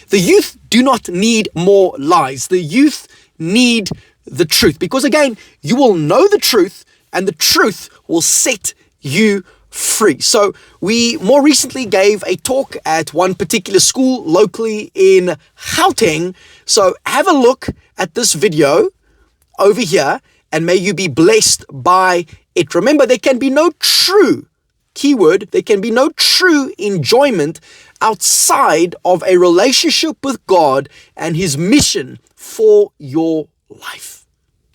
The youth do not need more lies. The youth need the truth. Because again, you will know the truth and the truth will set you free. So we more recently gave a talk at one particular school locally in Gauteng. So have a look at this video over here and may you be blessed by it. Remember, there can be no true, keyword, there can be no true enjoyment outside of a relationship with God and His mission for your life.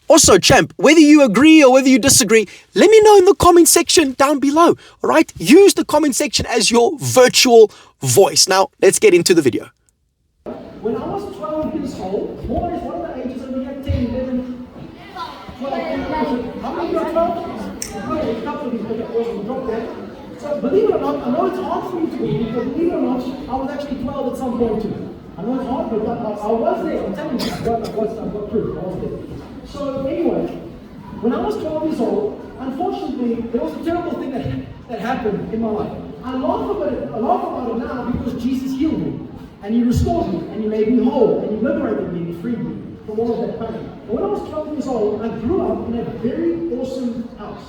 Also, champ, whether you agree or whether you disagree, let me know in the comment section down below, all right? Use the comment section as your virtual voice. Now, let's get into the video. When I was 12 years old, more is one of the ages over here, 10, 11, 12. How many of you are 12? Okay, a couple of these, okay, awesome, drop that. So, believe it or not, I know it's hard for you to believe, but believe it or not, I was actually 12 at some point too. I know it's hard, but I was there. I'm telling you, I've got proof. I was there. So anyway, when I was 12 years old, unfortunately, there was a terrible thing that happened in my life. I laugh about it now because Jesus healed me, and He restored me, and He made me whole, and He liberated me, and He freed me from all of that pain. But when I was 12 years old, I grew up in a very awesome house.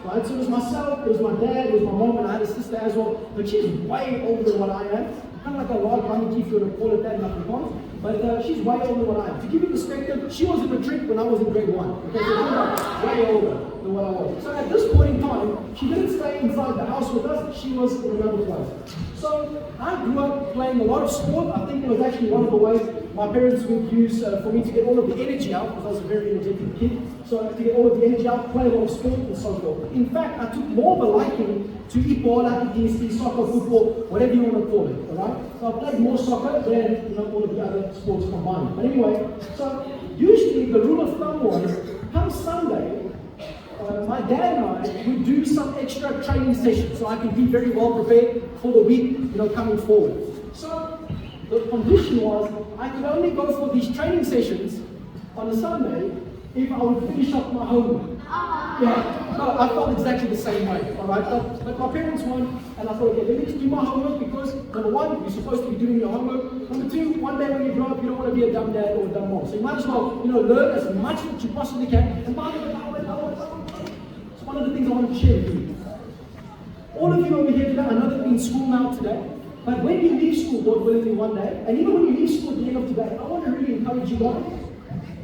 Right? So it was myself, it was my dad, it was my mom, and I had a sister as well, but she's way older than what I am. Kind of like a large running if you want to call it that in Afrikaans, but she's way older than what I am. To give you perspective, she was in matric when I was in grade 1. Okay, so she's like way older than what I was. So at this point in time, she didn't stay inside the house with us, she was in another place. So I grew up playing a lot of sport. I think it was actually one of the ways my parents would use for me to get all of the energy out, because I was a very energetic kid. So to get all of the energy out, play a lot of sport and so forth. In fact, I took more of a liking to Ebola, DST, soccer, football, whatever you want to call it, alright? So I played more soccer than all of the other sports combined. But anyway, so usually the rule of thumb was, come Sunday, my dad and I would do some extra training sessions so I can be very well prepared for the week, coming forward. So the condition was I could only go for these training sessions on a Sunday if I would finish up my homework. Yeah, so I felt exactly the same way, all right? But my parents won, and I thought, okay, let me just do my homework because, number one, you're supposed to be doing your homework. Number two, one day when you grow up, you don't want to be a dumb dad or a dumb mom. So you might as well, learn as much as you possibly can. And by the way, it's one of the things I wanted to share with you. All of you over here today, I know that you're in school now today, but when you leave school, God willing, one day, and even when you leave school at the end of today, I want to really encourage you guys,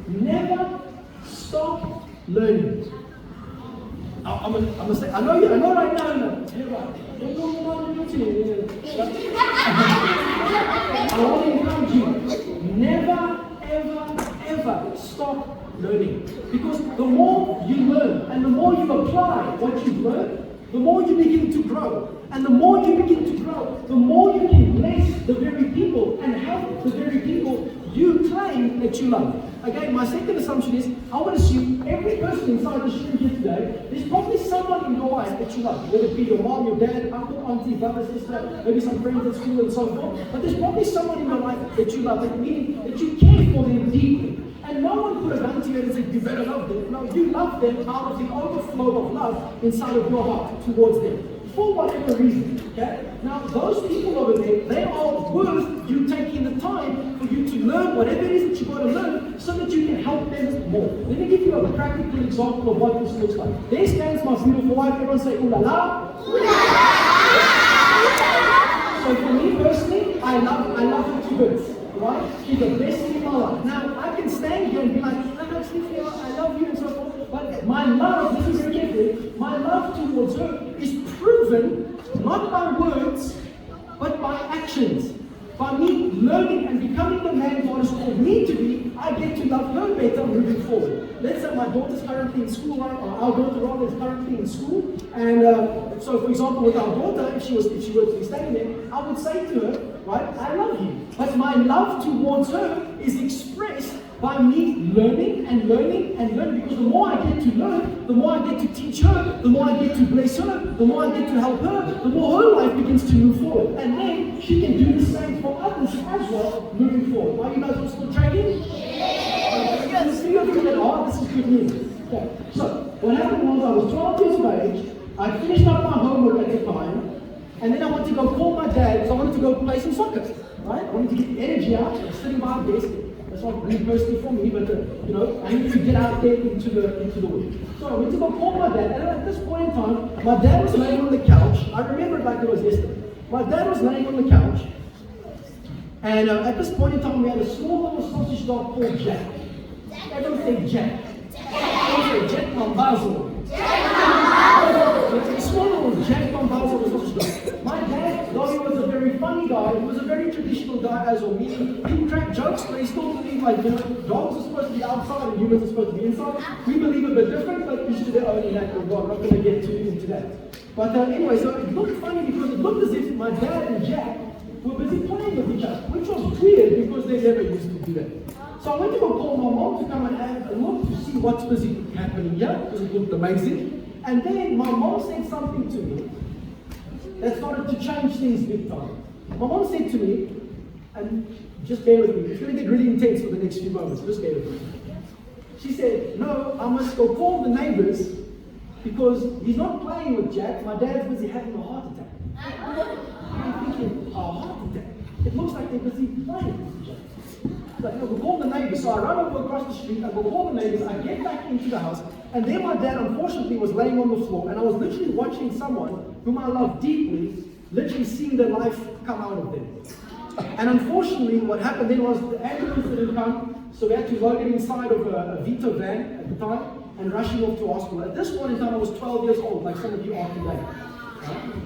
never stop learning. I'm gonna say, I know right now, you're right. I want to encourage you, never, ever stop learning. Because the more you learn and the more you apply what you've learned, the more you begin to grow. And the more you begin to grow, the more you can bless the very people and help the very people you claim that you love. Again, my second assumption is, I want to assume every person inside this room here today, there's probably someone in your life that you love, whether it be your mom, your dad, uncle, auntie, brother, sister, maybe some friends at school and so forth. But there's probably someone in your life that you love, meaning that you care for them deeply. And no one put a gun to you and said, you better love them. No, you love them out of the overflow of love inside of your heart towards them. For whatever reason, okay? Now, those people over there, they are worth you taking the time for you to learn whatever it is that you've got to learn so that you can help them more. Let me give you a practical example of what this looks like. There stands my beautiful wife. Everyone say, ooh la la. Ooh la la. So for me personally, I love her to bits, right? She's the best thing in my life. Now, I can stand here and be like, I love you and so forth, but my love, this is very careful, my love towards her is proven not by words, but by actions. By me learning and becoming the man God has called me to be, I get to love her better moving forward. Let's say my daughter's currently in school, right? Or our daughter rather is currently in school, and so for example with our daughter, if she were to be staying there, I would say to her, right, I love you. But my love towards her is expressed by me learning and learning and learning, because the more I get to learn, the more I get to teach her, the more I get to bless her, the more I get to help her, the more her life begins to move forward. And then she can do the same for others as well moving forward. Are you guys all still training? Yes. The three of you that are, this is good news. Okay. So, what happened was I was 12 years of age, I finished up my homework at the time, and then I wanted to go call my dad because I wanted to go play some soccer. right? I wanted to get the energy out. I was sitting by a desk. That's not really personal for me, but I need to get out there into the wind. So I went to go call my dad, and at this point in time, my dad was laying on the couch. I remember it like it was yesterday. My dad was laying on the couch, and at this point in time, we had a small little sausage dog called Jack. I don't say Jack. I say Jack Mambazo. A small little Jack Mambazo was sausage dog. My dad, though he was a very funny guy, he was a very traditional guy as well, meaning he cracked jokes, but he still believed dogs are supposed to be outside and humans are supposed to be inside. We believe a bit different, but each to their own in that regard. I'm not going to get too into that. But anyway, so it looked funny because it looked as if my dad and Jack were busy playing with each other, which was weird because they never used to do that. So I went to go call my mom to come and have a look to see what's busy happening here, because it looked amazing. And then my mom said something to me that started to change things big time. My mom said to me, and just bear with me, it's going to get really intense for the next few moments, just bear with me. She said, no, I must go call the neighbors because he's not playing with Jack, my dad's busy having a heart attack. I'm thinking, a heart attack? It looks like they're busy playing with Jack. Like, go call the neighbors. So I run over across the street, I go call the neighbors, I get back into the house, and there my dad unfortunately was laying on the floor, and I was literally watching someone whom I love deeply, literally seeing their life come out of them. And unfortunately, what happened then was the ambulance didn't come, so we had to load him inside of a Vito van at the time and rush him off to hospital. At this point in time, I was 12 years old, like some of you are today.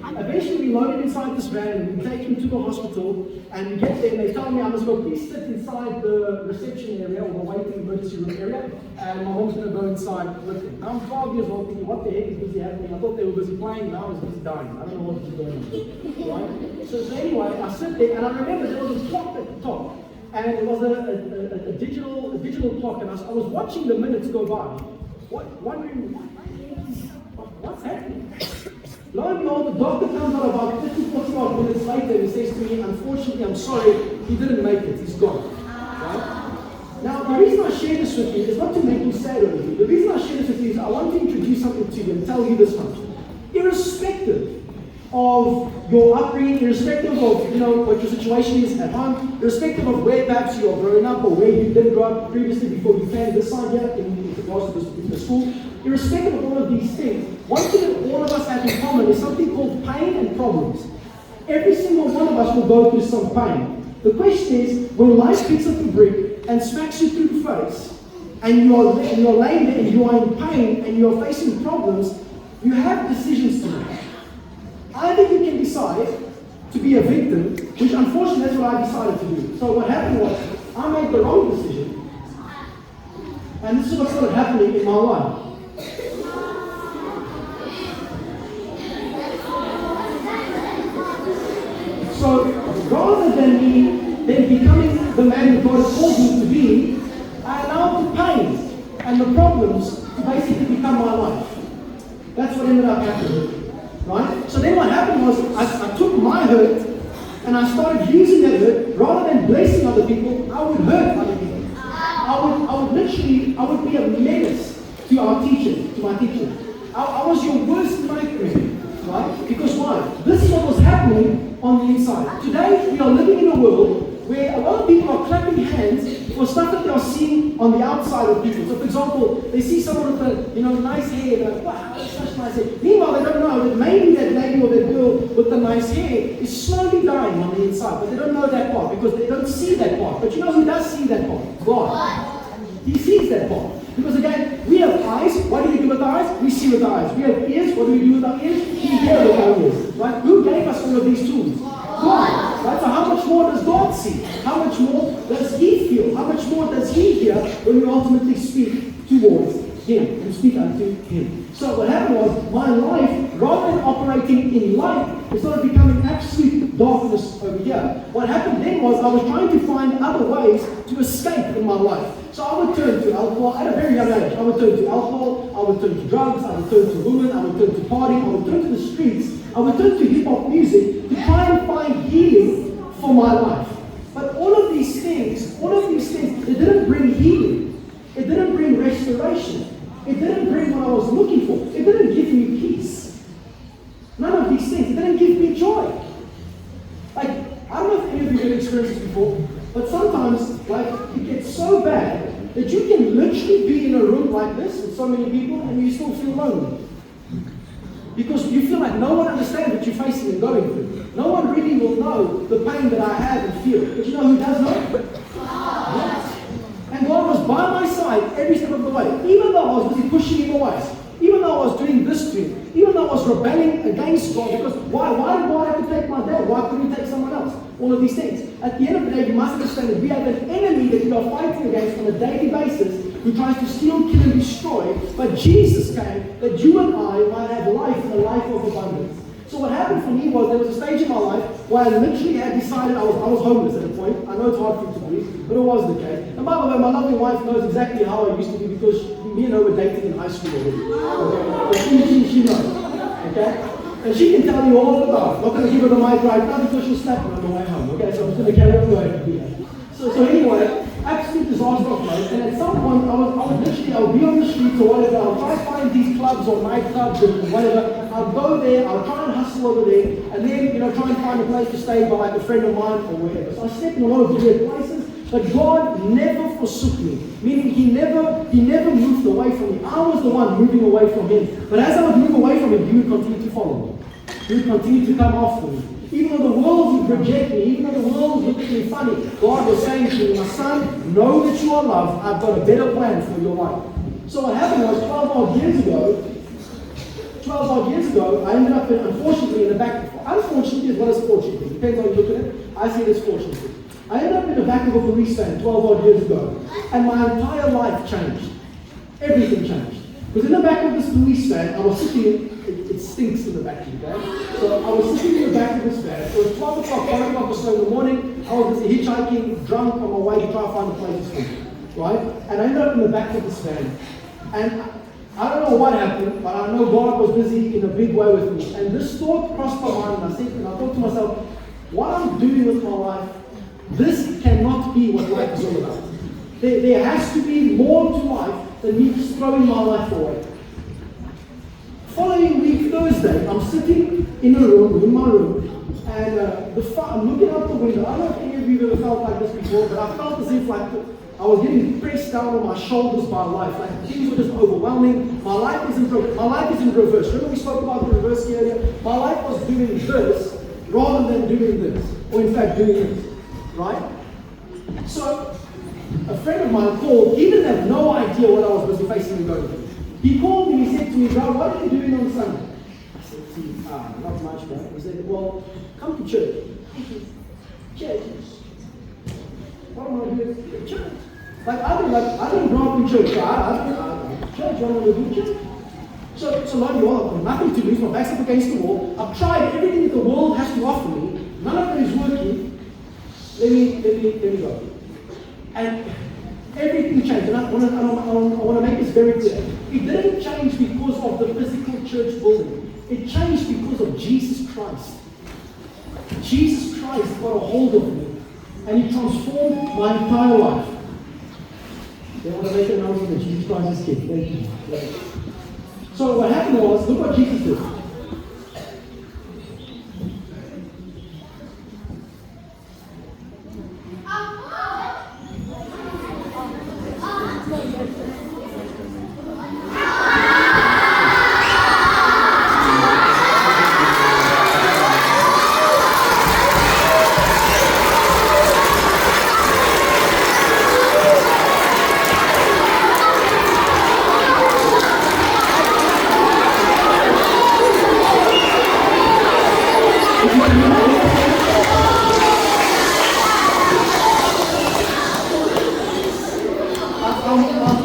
Eventually, we load him inside this van and we take him to the hospital, and we get there and they tell me I must go please sit inside the reception area or the waiting emergency room area, and my mom's going to go inside with him. Now I'm 12 years old thinking, what the heck is busy happening? I thought they were busy playing, now I was busy dying. I don't know what was going on. Right? So anyway, I sit there and I remember there was a clock at the top, and it was a digital clock, and I was watching the minutes go by, wondering what's happening. Lo and behold, the doctor comes out about 30, 45 minutes later and he says to me, unfortunately, I'm sorry, he didn't make it, he's gone. Right? Now, the reason I share this with you is not to make you sad or anything. The reason I share this with you is I want to introduce something to you and tell you this much. Irrespective of your upbringing, irrespective of what your situation is at home, irrespective of where perhaps you are growing up or where you did grow up previously before you came this side here in regards to this school, irrespective of all of these things, one thing that all of us have in common is something called pain and problems. Every single one of us will go through some pain. The question is, when life picks up a brick and smacks you through the face, and you are laying there and you are in pain and you are facing problems, you have decisions to make. Either you can decide to be a victim, which unfortunately that's what I decided to do. So what happened was, I made the wrong decision, and this is what started happening in my life. So rather than becoming the man that God called me to be, I allowed the pain and the problems to basically become my life. That's what ended up happening. Right? So then what happened was, I took my hurt and I started using that hurt. Rather than blessing other people, I would hurt other people. I would be a menace to my teacher. I was your worst nightmare. Right? Because why? This is what was happening on the inside. Today, we are living in a world where a lot of people are clapping hands for stuff that they are seeing on the outside of people. So, for example, they see someone with nice hair, they're like, wow, that's such nice hair. Meanwhile, they don't know that maybe that lady or that girl with the nice hair is slowly dying on the inside, but they don't know that part because they don't see that part. But you know who does see that part? God. He sees that part. Because again, we have eyes. What do we do with our eyes? We see with our eyes. We have ears. What do we do with our ears? We hear with our ears. Right? Who gave us all of these tools? God. Right? So how much more does God see? How much more does He feel? How much more does He hear when we ultimately speak towards Him and speak unto Him? So what happened was, my life, rather than operating in light, it started becoming absolute darkness over here. What happened then was, I was trying to find other ways to escape in my life. So I would turn to alcohol at a very young age. I would turn to alcohol, I would turn to drugs, I would turn to women, I would turn to partying, I would turn to the streets, I would turn to hip-hop music to try and find healing for my life. But all of these things, it didn't bring healing. It didn't bring restoration. It didn't bring what I was looking for. It didn't give me peace. None of these things. It didn't give me joy. Like, I don't know if any of you can experience experienced this before, but sometimes, like, it gets so bad that you can literally be in a room like this with so many people and you still feel lonely. Because you feel like no one understands what you're facing and going through. No one really will know the pain that I have and feel. But you know who does know? Yes. And God was by my side every step of the way. Even though I was busy pushing him away. Even though I was doing this to him. Even though I was rebelling against God. Because why did God have to take my dad? Why couldn't he take someone else? All of these things. At the end of the day, you must understand that we have an enemy that we are fighting against on a daily basis who tries to steal, kill, and destroy. But Jesus came that you and I might have life and a life of abundance. So what happened for me was there was a stage in my life where I literally had decided I was homeless at a point. I know it's hard for you to believe, but it was the case. And by the way, my lovely wife knows exactly how I used to be because me and her were dating in high school already. Okay? She knows. Okay? And she can tell you all about it. I'm not going to give her the mic right now because she'll slap me on the way home. Okay? So I'm just going to carry on going. So anyway, absolute disaster of life. And at some point, I would be on the streets or whatever. I'll try to find these clubs or nightclubs or whatever. I'll go there, I'll try and hustle over there, and then, try and find a place to stay by like a friend of mine or whatever. So I stepped in a lot of weird places, but God never forsook me. Meaning He never moved away from me. I was the one moving away from Him. But as I would move away from Him, He would continue to follow me. He would continue to come after me. Even though the world would reject me, even though the world would look at me funny, God was saying to me, my son, know that you are loved. I've got a better plan for your life. So what happened was 12 odd years ago, I ended up, unfortunately, in the back. Unfortunately, as well as fortunately. Depends how you look at it. I see it as fortunately. I ended up in the back of a police van 12 odd years ago. And my entire life changed. Everything changed. Because in the back of this police van, I was sitting, it stinks in the back, okay? So I was sitting in the back of this van. It was 12 o'clock, 1 o'clock or so in the morning. I was busy hitchhiking, drunk on my way to try to find a place to sleep. Right? And I ended up in the back of this van. And I don't know what happened, but I know God was busy in a big way with me. And this thought crossed my mind, and I thought to myself, what I'm doing with my life, this cannot be what life is all about. There has to be more to life than me just throwing my life away. Following week, Thursday, I'm sitting in my room, and I'm looking out the window. I don't know if any of you have ever felt like this before, but I felt as if like I was getting pressed down on my shoulders by life. Like things were just overwhelming. My life is in reverse. Remember we spoke about the reverse earlier? My life was doing this rather than doing this. Or in fact doing this. Right? So a friend of mine called. He didn't have no idea what I was busy facing and going through. He called me and he said to me, bro, what are you doing on Sunday? I said, not much, bro. He said, well, come to church. Church. What am I doing? Church. Like I didn't grow up in church. So church, I want to do church. So like you all, I've got nothing to lose. My back's up against the wall. I've tried everything that the world has to offer me. None of it is working. Let me go. And everything changed. And I want to make this very clear. It didn't change because of the physical church building. It changed because of Jesus Christ. Jesus Christ got a hold of me. And He transformed my entire life. They want to make an announcement that Jesus Christ is King. Thank you. So what happened was, look what Jesus did.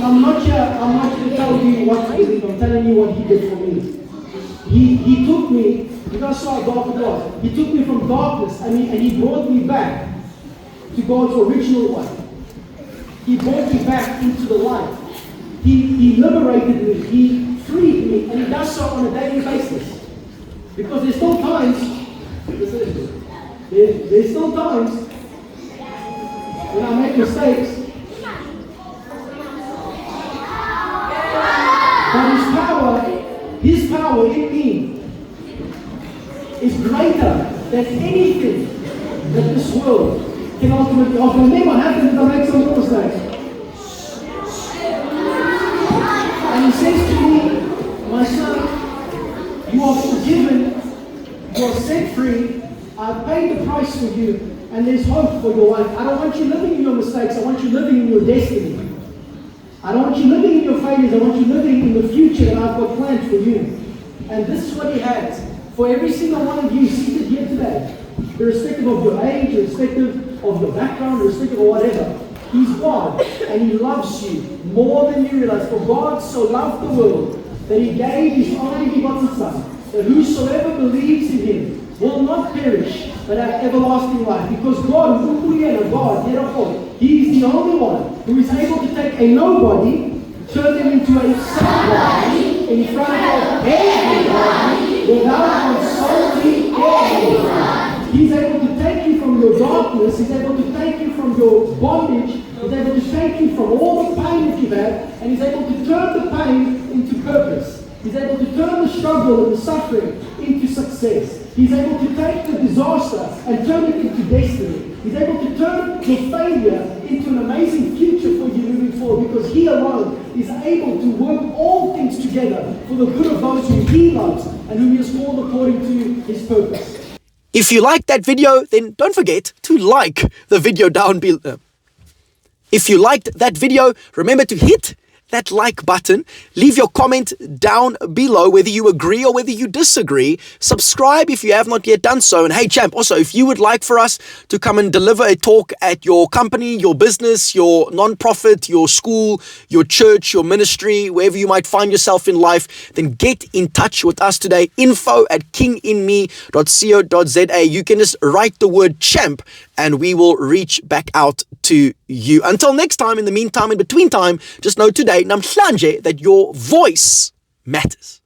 I'm not here to tell you what to believe. I'm telling you what He did for me. He took me, you guys saw how dark it was. He took me from darkness and he brought me back to God's original way. He brought me back into the light. He liberated me. He freed me. And He does so on a daily basis. Because there's still times, there's still times when I make mistakes. But His power in me is greater than anything that this world can ultimately off. And then what happens is I make some more mistakes. And he says to me, my son, you are forgiven, you are set free, I've paid the price for you, and there's hope for your life. I don't want you living in your mistakes, I want you living in your destiny. I don't want you living in your failures, I want you living in the future that I've got planned for you. And this is what he has for every single one of you seated here today, irrespective of your age, irrespective of your background, irrespective of whatever. He's God, and he loves you more than you realize. For God so loved the world that he gave his only begotten Son, that whosoever believes in him will not perish, but have everlasting life. Because God, he is the only one who is able to take a nobody, turn them into a somebody in front of everybody without consulting anyone. He's able to take you from your darkness, he's able to take you from your bondage, he's able to take you from all the pain that you've had, and he's able to turn the pain into purpose. He's able to turn the struggle and the suffering into success. He's able to take the disaster and turn it into destiny. He's able to turn your failure into an amazing future for you moving forward, because he alone is able to work all things together for the good of those whom he loves and whom he has called according to his purpose. If you liked that video, then don't forget to like the video down below. If you liked that video, remember to hit that like button. Leave your comment down below whether you agree or whether you disagree. Subscribe if you have not yet done so. And hey, champ, also, if you would like for us to come and deliver a talk at your company, your business, your non-profit, your school, your church, your ministry, wherever you might find yourself in life, then get in touch with us today. info@kinginme.co.za. You can just write the word champ and we will reach back out to you. Until next time, in the meantime, in between time, just know today, namhlanje, that your voice matters.